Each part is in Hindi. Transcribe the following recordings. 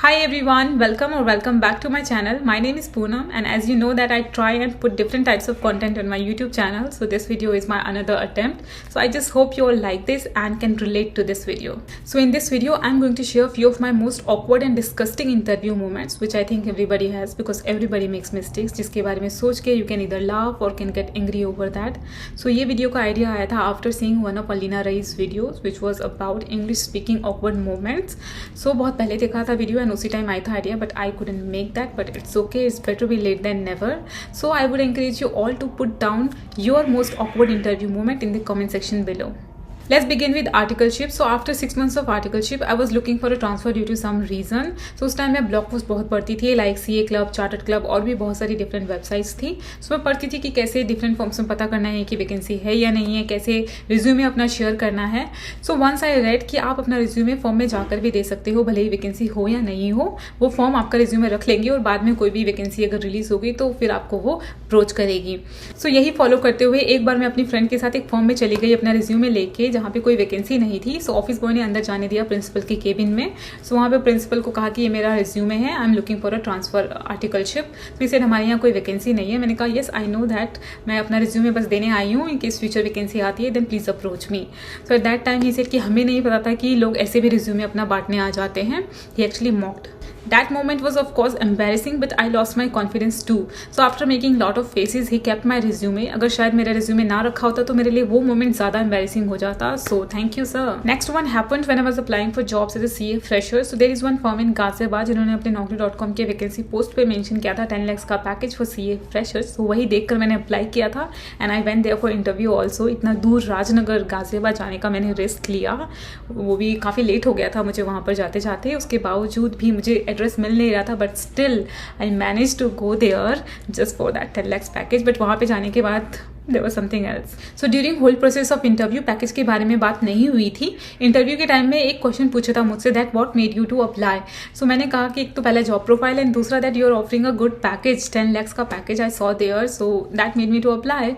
Hi everyone, welcome back to my channel. My name is Poonam and as you know that I try and put different types of content on my YouTube channel. So this video is my another attempt. So I just hope you all like this and can relate to this video. So in this video, I'm going to share a few of my most awkward and disgusting interview moments which I think everybody has because everybody makes mistakes जिसके बारे में सोच के you can either laugh or can get angry over that. So ये video का idea आया था after seeing one of Alina Rai's videos which was about English speaking awkward moments. So बहुत पहले देखा था video and उसी टाइम आई था idea but I couldn't make that, but it's okay, it's better be late than never. So I would encourage you all to put down your most awkward interview moment in the comment section below. Let's begin with articleship. So after 6 months of articleship, I was looking for a transfer due to some reason. So उस टाइम मैं ब्लॉग पोस्ट बहुत पढ़ती थी like CA club, chartered club और भी बहुत सारी डिफरेंट वेबसाइट्स थी. सो मैं पढ़ती थी कि कैसे डिफरेंट फॉर्म्स में पता करना है कि वैकेंसी है या नहीं है, कैसे रिज्यूमे अपना शेयर करना है. सो वंस आई रेड कि आप अपना रिज्यूमे फॉर्म में जाकर भी दे सकते हो भले ही वैकेंसी हो या नहीं हो. वो फॉर्म आपका रिज्यूमे रख लेंगे और बाद में कोई भी वैकेंसी अगर रिलीज होगी तो फिर आपको वो अप्रोच करेगी. सो यही फॉलो करते हुए एक बार मैं अपनी फ्रेंड के साथ एक फॉर्म में चली गई अपना रिज्यूमे लेके जहाँ पे कोई वैकेंसी नहीं थी. सो ऑफिस बॉय ने अंदर जाने दिया प्रिंसिपल के केबिन में. सो वहाँ पे प्रिंसिपल को कहा कि ये मेरा रिज्यूमे है, I am looking for a transfer articleship. तो इसे हमारे यहाँ कोई वैकेंसी नहीं है. मैंने कहा येस आई नो दैट, मैं अपना रिज्यूमे बस देने आई हूँ, इन केस फ्यूचर वैकेंसी आती है then please approach me. So at that time he said कि हमें नहीं पता था कि लोग ऐसे भी रिज्यूमे अपना बांटने आ जाते हैं. He actually mocked. That moment was of course embarrassing but I lost my confidence too. So after making lot of faces he kept my resume. अगर शायद मेरा resume ना रखा होता तो मेरे लिए वो moment ज़्यादा embarrassing हो जाता. So thank you sir. Next one happened when I was applying for jobs as a CA fresher. So there is one firm in Ghaziabad जिन्होंने अपने naukri.com के वैकेंसी पोस्ट पे मेंशन किया था 10 lakhs का पैकेज फॉर CA freshers. तो वही देखकर मैंने अप्लाई किया था and I went there for interview also. इतना दूर राजनगर गाजियाबाद जाने का मैंने रिस्क लिया, वो भी काफ़ी लेट हो गया था मुझे वहाँ पर जाते जाते. उसके बावजूद भी मुझे एड्रेस मिल नहीं रहा था but still I manage to go there just for that 10 lakhs package. But वहाँ पे जाने के बाद there was something else. So during whole process of interview package के बारे में बात नहीं हुई थी. इंटरव्यू के टाइम में एक क्वेश्चन पूछा था मुझसे that what made you to apply. So मैंने कहा कि एक तो पहले जॉब प्रोफाइल एंड दूसरा that you are offering a good package 10 lakhs का package I saw there so that made me to apply.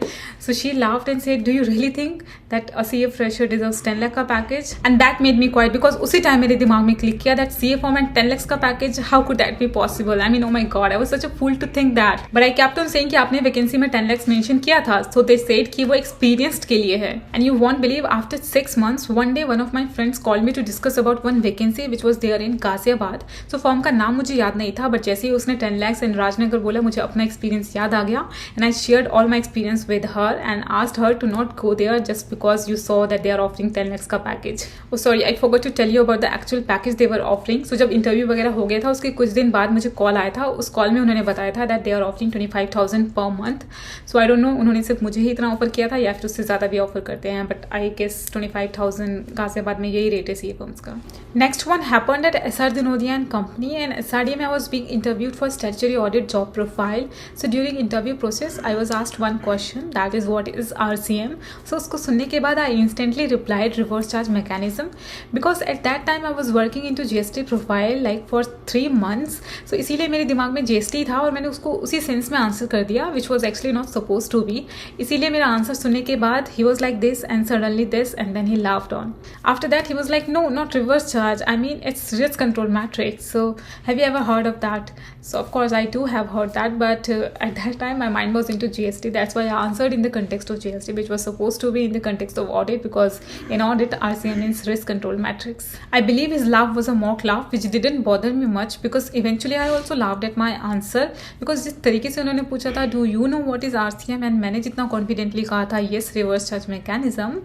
So she laughed and said do you really think that a CA fresher deserves 10 lakh का package and that made me quite because उसी टाइम मेरे दिमाग में क्लिक किया that CA form and 10 lakhs का package how could that be possible. I mean oh my God I was such a fool to think that. But I kept on saying कि आपने वैकेंसी में 10 lakhs मेंशन किया था. सो दे सेड कि वो एक्सपीरियंस्ड के लिए है. And you won't believe after 6 months one day one of my friends call me to discuss about one vacancy which was there in Ghaziabad. So form का नाम मुझे याद नहीं था बट जैसे ही उसने 10 lakhs एंड राजनगर बोला मुझे अपना एक्सपीरियंस याद आ गया and I shared all my experience with her and asked her to not go there just because you saw that they are offering 10 lakhs का package. Oh sorry I forgot to tell you about the actual package they were offering. So जब इंटरव्यू वगैरह हो गया था उसके कुछ दिन बाद मुझे कॉल आया था. उस कॉल में उन्होंने बताया था that they are offering 25,000 per month. So I don't know उन्होंने सिर्फ मुझे ही इतना ऑफर किया था या फिर उससे ज़्यादा भी ऑफर करते हैं बट आई गेस 25,000 गाजियाबाद में यही रेट है CA फर्म्स का. Next one happened eight SR Dinodia and Company and SRD में I was being interviewed for statutory audit job profile. So during interview process I was asked one question that is what is RCM. So उसको सुनने के बाद I instantly replied reverse charge mechanism because at that time I was working into GST profile like for 3 months. So इसीलिए मेरे दिमाग में GST था और मैंने उसको उसी सेंस में आंसर कर दिया which was actually not supposed to be. इसीलिए मेरा आंसर सुनने के बाद he was like this and suddenly this and then he laughed on. After that he was like no not reverse charge, I mean it's risk control matrix. So have you ever heard of that? So of course I do have heard that but at that time my mind was into GST. That's why I answered in the context of GST which was supposed to be in the context of audit because in audit RCM means risk control matrix. I believe his laugh was a mock laugh which didn't bother me much because eventually I also laughed at my answer because जिस तरीके से उन्होंने पूछा था do you know what is RCM and मैंने जितना कॉन्फिडेंटली कहा था yes reverse charge mechanism.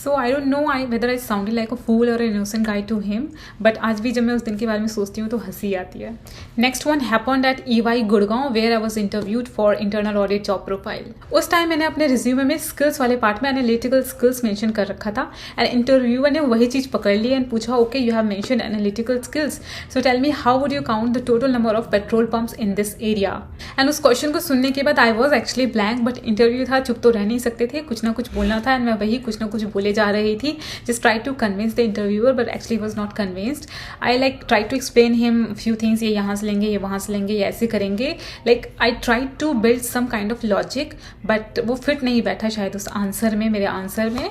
So I don't know whether I sounded like a fool or an innocent guy to him but आज भी जब मैं उस दिन के बारे में सोचती हूँ तो हंसी आती है. Next one happened at EY Gurgaon where I was interviewed for internal audit job profile. उस टाइम मैंने अपने रिज्यूमे में स्किल्स वाले पार्ट में एनालिटिकल स्किल्स मेंशन कर रखा था एंड इंटरव्यूअर ने वही चीज़ पकड़ ली एंड पूछा okay you have mention analytical skills so tell me how would you count the total number of petrol pumps in this area. And उस क्वेश्चन को सुनने के बाद I was actually blank but interview था चुप तो रह नहीं सकते थे, कुछ ना कुछ बोलना था एंड मैं वही कुछ ना कुछ बोले जा रही थी. Just try to convince the interviewer but actually was not convinced. I like try to explain him few things, ये यहाँ से लेंगे ये वहाँ से लेंगे ये ऐसे करेंगे. Like I try to build some kind of logic but वो फिट नहीं बैठा शायद उस आंसर में, मेरे आंसर में.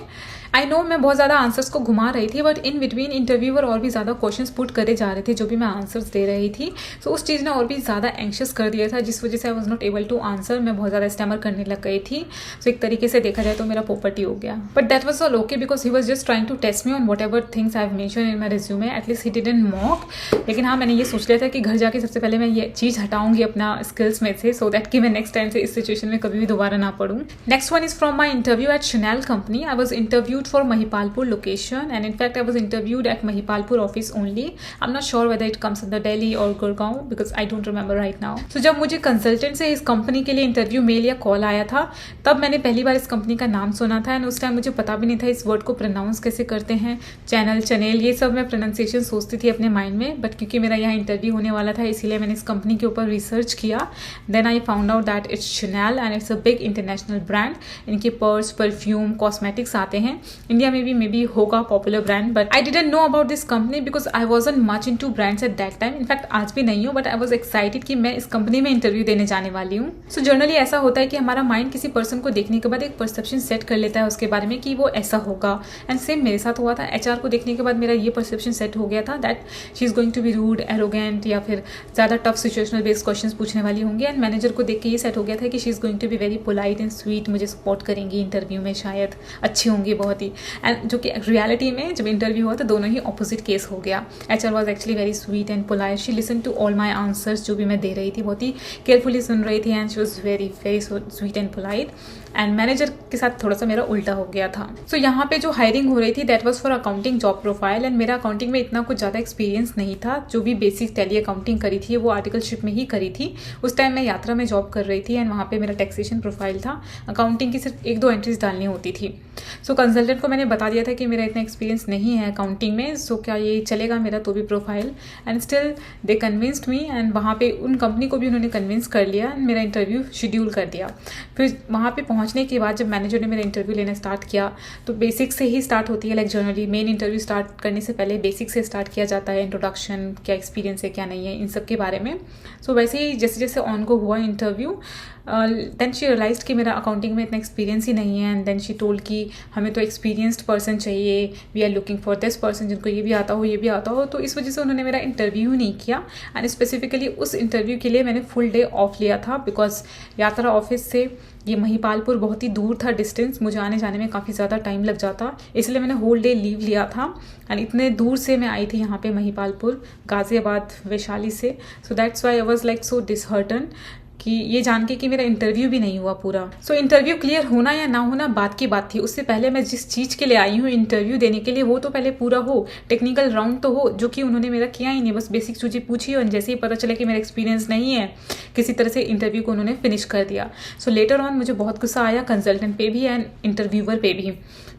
आई नो मैं बहुत ज़्यादा आंसर्स को घुमा रही थी, बट इन बिटवीन इंटरव्यूअर और भी ज़्यादा क्वेश्चंस पुट करे जा रहे थे जो भी मैं आंसर्स दे रही थी। सो उस चीज़ ने और भी ज़्यादा एंशियस कर दिया था, जिस वजह से I was not able to answer. मैं बहुत ज़्यादा स्टैमर करने लग गई थी। सो एक तरीके से देखा जाए तो मेरा पोपटी हो गया, but that was all okay because he was just trying to test me on whatever things I have mention in my resume. At least he didn't mock. लेकिन हाँ, मैंने ये सोच लिया था कि घर जाके सबसे पहले मैं ये चीज़ हटाऊंगी अपना स्किल्स में से, सो दैट कि मैं नेक्स्ट टाइम से इस सिचुएशन में कभी भी दोबारा ना पढ़ूँ। Next one is from my interview at Chanel company. I was interviewed for Mahipalpur location, and in fact I was interviewed at Mahipalpur office only. I'm not sure whether it comes under Delhi or Gurgaon because I don't remember right now. So जब मुझे कंसल्टेंट से इस कंपनी के लिए इंटरव्यू मेल या कॉल आया था, तब मैंने पहली बार इस कंपनी का नाम सुना था, एंड उस टाइम मुझे पता भी नहीं था इस वर्ड को प्रोनाउंस कैसे करते हैं। चैनल, चैनल, ये सब मैं प्रोनाउंसिएशन सोचती थी अपने माइंड में, बट क्योंकि मेरा यहाँ इंटरव्यू होने वाला था इसीलिए मैंने इस कंपनी के ऊपर रिसर्च किया। Then I found out that it's Chanel and it's a big international brand. इनके पर्स, परफ्यूम, कॉस्मेटिक्स आते हैं। इंडिया में भी मे बी होगा popular brand, but I didn't know about this company because I wasn't much into brands at that time. In fact आज भी नहीं हूँ, बट आई वॉज एक्साइटेड कि मैं इस कंपनी में इंटरव्यू देने जाने वाली हूँ। सो जनरली ऐसा होता है कि हमारा माइंड किसी पर्सन को देखने के बाद एक परसेप्शन सेट कर लेता है उसके बारे में कि वो ऐसा होगा, एंड सेम मेरे साथ हुआ था। HR को देखने के बाद मेरा ये परसेप्शन सेट हो गया था that she is going to be rude, arrogant, या फिर ज़्यादा टफ सिचुएशनल बेस्ड क्वेश्चन पूछने वाली होंगी। एंड मैनेजर को देख के ये सेट हो गया था कि she is going to be very polite and sweet, मुझे सपोर्ट करेंगी इंटरव्यू में, शायद अच्छी होंगी बहुत ही। एंड जो कि रियलिटी में जब इंटरव्यू हुआ तो दोनों ही ऑपोजिट केस हो गया। HR was actually very sweet and polite. She listen to all my answers जो भी मैं दे रही थी, बहुत ही केयरफुली सुन रही थी, and she was very very sweet and polite. And manager के साथ थोड़ा सा मेरा उल्टा हो गया था। सो यहाँ पे जो हायरिंग हो रही थी that was for accounting job profile, and मेरा अकाउंटिंग में इतना कुछ ज़्यादा एक्सपीरियंस नहीं था। जो भी बेसिक टैली अकाउंटिंग करी थी वो आर्टिकलशिप में ही करी थी। उस टाइम मैं यात्रा में जॉब कर रही थी, एंड वहाँ पे मेरा टैक्सेशन प्रोफाइल था। अकाउंटिंग की सिर्फ 1-2 एंट्रीज डालनी होती थी। सो कंसल्टेंट को मैंने बता दिया था कि मेरा इतना एक्सपीरियंस नहीं है अकाउंटिंग में, सो क्या ये चलेगा मेरा तो भी profile. And still they convinced me, and वहाँ पे उन कंपनी को भी उन्होंने कन्विंस कर लिया, एंड मेरा इंटरव्यू शेड्यूल कर दिया। फिर वहाँ पे पहुँचने के बाद जब मैनेजर ने मेरा इंटरव्यू लेना स्टार्ट किया तो बेसिक से ही स्टार्ट होती है। Like generally main interview start करने से पहले बेसिक से स्टार्ट किया जाता है, इंट्रोडक्शन, क्या एक्सपीरियंस है क्या नहीं है, इन सब के बारे में। सो वैसे ही जैसे जैसे ऑन को हुआ इंटरव्यू, देन शी रियलाइज्ड कि मेरा अकाउंटिंग में इतना एक्सपीरियंस ही नहीं है, एंड देन शी टोल्ड कि हमें तो एक्सपीरियंस्ड पर्सन चाहिए, we are looking for this person जिनको ये भी आता हो, ये भी आता हो। तो इस वजह से उन्होंने मेरा इंटरव्यू नहीं किया, एंड स्पेसिफिकली उस इंटरव्यू के लिए मैंने फुल डे ऑफ लिया था बिकॉज यात्रा ऑफिस से ये महिपालपुर बहुत ही दूर था डिस्टेंस, मुझे आने जाने में काफ़ी ज़्यादा टाइम लग जाता, इसलिए मैंने होल डे लीव लिया था। एंड इतने दूर से मैं आई थी यहाँ पे महिपालपुर, गाज़ियाबाद, वैशाली से। So that's why I was like so disheartened कि ये जान के कि मेरा इंटरव्यू भी नहीं हुआ पूरा। सो इंटरव्यू क्लियर होना या ना होना बात की बात थी। उससे पहले मैं जिस चीज़ के लिए आई हूँ इंटरव्यू देने के लिए, वो तो पहले पूरा हो, टेक्निकल राउंड तो हो, जो कि उन्होंने मेरा किया ही नहीं। बस बेसिक चीज़ें पूछी और जैसे ही पता चला कि मेरा एक्सपीरियंस नहीं है, किसी तरह से इंटरव्यू को उन्होंने फिनिश कर दिया। सो लेटर ऑन मुझे बहुत गुस्सा आया कंसल्टेंट पे भी एंड इंटरव्यूअर पे भी,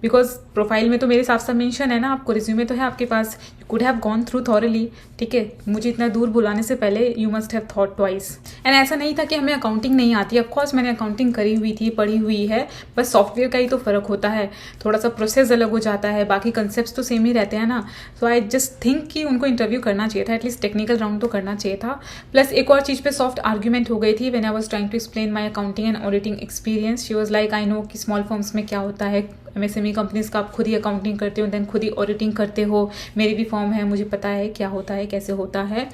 बिकॉज प्रोफाइल में तो मेरे साफ साफ मेंशन है ना, आपको रिज्यूमे तो है आपके पास, you could have gone through thoroughly, ठीक है। मुझे इतना दूर बुलाने से पहले you must have thought twice. And ऐसा नहीं था कि हमें अकाउंटिंग नहीं आती, ऑफकोर्स मैंने अकाउंटिंग करी हुई थी, पढ़ी हुई है, बस सॉफ्टवेयर का ही तो फ़र्क होता है, थोड़ा सा प्रोसेस अलग हो जाता है, बाकी कंसेप्ट तो सेम ही रहते हैं ना। सो आई जस्ट थिंक कि उनको इंटरव्यू करना चाहिए था, एटलीस्ट टेक्निकल राउंड तो करना चाहिए था। प्लस एक और चीज़ पे सॉफ्ट आर्ग्यूमेंट हो गई थी when I was trying to explain my accounting and auditing experience. She was like, I know कि स्मॉल फर्म्स में क्या होता है, MSME कंपनीज का आप खुद ही अकाउंटिंग करते हो, देन खुद ही ऑडिटिंग करते हो, मेरी भी फॉर्म है, मुझे पता है क्या होता है, कैसे होता है।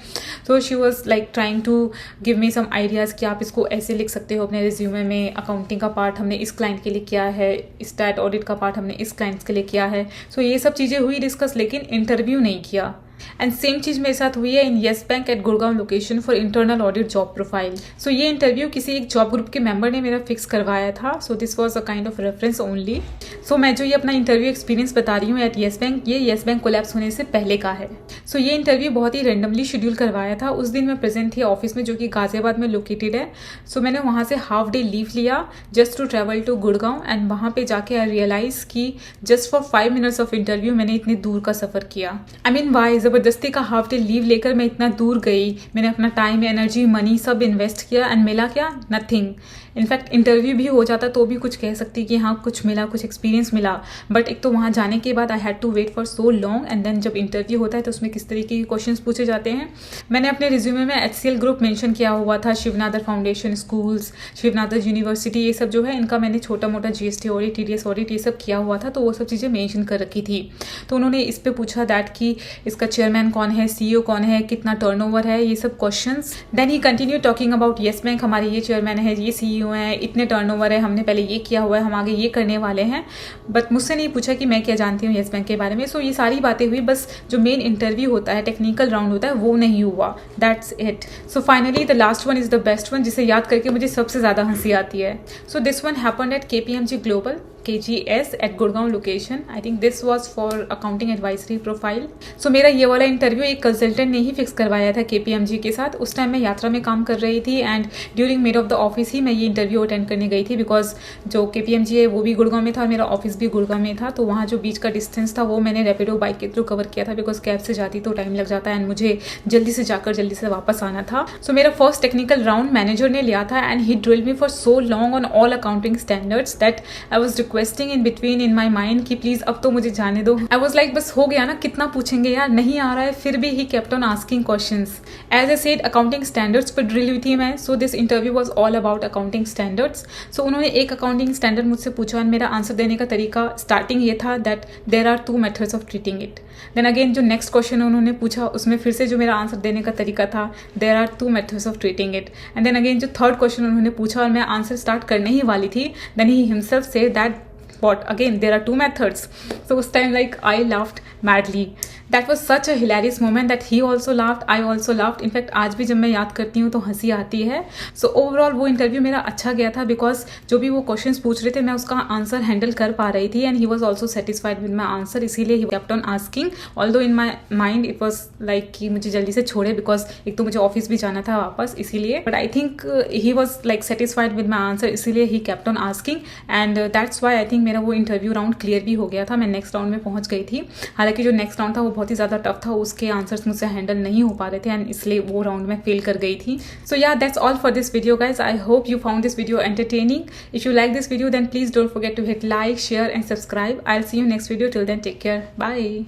So she was like trying to give me some ideas कि आप इसको ऐसे लिख सकते हो अपने रिज्यूमे में, अकाउंटिंग का पार्ट हमने इस क्लाइंट के लिए किया है, स्टैट ऑडिट का पार्ट हमने इस क्लाइंट्स के लिए किया है। सो ये सब चीज़ें हुई डिस्कस, लेकिन इंटरव्यू नहीं किया। एंड सेम चीज़ मेरे साथ हुई है in Yes Bank at Gurgaon location for internal audit job profile. So ये इंटरव्यू किसी एक जॉब ग्रुप के मेंबर ने मेरा फिक्स करवाया था। So this was a kind of reference only. So मैं जो ये अपना इंटरव्यू एक्सपीरियंस बता रही हूँ एट येस बैंक, ये येस बैंक कोलैप्स होने से पहले का है। सो ये इंटरव्यू बहुत ही रेंडमली शेड्यूल करवाया था। उस दिन मैं प्रेजेंट थी ऑफिस में, जो कि गाजियाबाद में लोकेटेड है। सो मैंने वहाँ से हाफ डे लीव लिया just to travel to Gurgaon, and वहाँ पे जाके आई रियलाइज कि just for 5 minutes of interview मैंने इतनी दूर का सफ़र किया। आई मीन वाई ज़बरदस्ती का हाफ डे लीव लेकर मैं इतना दूर गई, मैंने अपना टाइम, एनर्जी, मनी सब इन्वेस्ट किया एंड मिला क्या? नथिंग। इनफैक्ट इंटरव्यू भी हो जाता तो भी कुछ कह सकती कि हाँ कुछ मिला, कुछ एक्सपीरियंस मिला, बट एक तो वहाँ जाने के बाद I had to wait for so long and then जब इंटरव्यू होता है तो उसमें किस तरीके के क्वेश्चंस पूछे जाते हैं। मैंने अपने रिज्यूमे में HCL ग्रुप मेंशन किया हुआ था, Shiv Nadar foundation schools, Shiv Nadar university, ये सब जो है इनका मैंने छोटा मोटा GST ऑडिट, TDS ऑडिट ये सब किया हुआ था, तो वो सब चीज़ें मेंशन कर रखी थी। तो उन्होंने इस पे पूछा दैट कि इसका चेयरमैन कौन है, CEO कौन है, कितना टर्नओवर है, ये सब questions. Then he continue talking about Yes Bank, हमारे ये चेयरमैन है, ये CEO है, इतने टर्नओवर है, हमने पहले ये किया हुआ है, हम आगे ये करने वाले हैं। बट मुझसे नहीं पूछा कि मैं क्या जानती हूँ येस बैंक के बारे में। सो ये सारी बातें हुई, बस जो मेन इंटरव्यू होता है, टेक्निकल राउंड होता है, वो नहीं हुआ। That's it. So finally the last one is the best one, जिसे याद करके मुझे सबसे ज़्यादा हंसी आती है। So this one happened at KPMG global, KGS at Gurgaon location. I think this was for accounting advisory profile. So मेरा ये वाला इंटरव्यू एक कंसल्टेंट ने ही फिक्स करवाया था KPMG के साथ। उस टाइम मैं यात्रा में काम कर रही थी and during mid of the office ही मैं ये इंटरव्यू अटेंड करने गई थी, बिकॉज जो KPMG है वो भी गुड़गांव में था और मेरा ऑफिस भी गुड़गांव में था। तो वहाँ जो बीच का डिस्टेंस था वो मैंने रैपिडो बाइक के थ्रू कवर किया था, बिकॉज कैब से जाती तो टाइम लग जाता है एंड मुझे जल्दी से जाकर जल्दी से वापस आना था। सो मेरा फर्स्ट टेक्निकल राउंड मैनेजर ने लिया था and he drilled me for so long on all accounting standards that I was requesting in between in my mind कि प्लीज अब तो मुझे जाने दो। आई वॉज लाइक बस हो गया ना, कितना पूछेंगे यार, नहीं आ रहा है। फिर भी he kept on asking questions. As I said accounting standards पर ड्रिल हुई थी मैं। So this interview was all about accounting standards. So उन्होंने एक अकाउंटिंग स्टैंडर्ड मुझसे पूछा एंड मेरा आंसर देने का तरीका स्टार्टिंग ये था that there are 2 methods of treating it. Then again जो नेक्स्ट क्वेश्चन उन्होंने पूछा उसमें फिर से जो मेरा आंसर देने का तरीका था there are 2 methods of treating it. And then again जो थर्ड क्वेश्चन उन्होंने पूछा और मैं आंसर स्टार्ट करने ही वाली थी, देन ही हिमसेल्फ से that what again there are 2 methods. So उस time like I laughed madly. That was such a hilarious moment that he also laughed, I also laughed. In fact आज भी जब मैं याद करती हूँ तो हंसी आती है। So overall वो इंटरव्यू मेरा अच्छा गया था, बिकॉज जो भी वो क्वेश्चंस पूछ रहे थे मैं उसका आंसर हैंडल कर पा रही थी and he was also satisfied with my answer, इसीलिए he kept on asking. Although in my mind it was like कि मुझे जल्दी से छोड़े, बिकॉज एक तो मुझे ऑफिस भी जाना था वापस, इसीलिए। But I think he was like satisfied with my answer, इसीलिए he kept on asking and that's why I think मेरा वो इंटरव्यू राउंड क्लियर भी हो गया था। मैं नेक्स्ट राउंड में पहुंच गई थी। हालांकि जो नेक्स्ट राउंड था वो बहुत ही ज़्यादा टफ था, उसके आंसर्स मुझसे हैंडल नहीं हो पा रहे थे एंड इसलिए वो राउंड में फेल कर गई थी। सो या that's all for this video guys. I hope you found this video entertaining. If you like this video then please don't forget to hit like, share and subscribe. I'll see you next video. Till then, take care. Bye.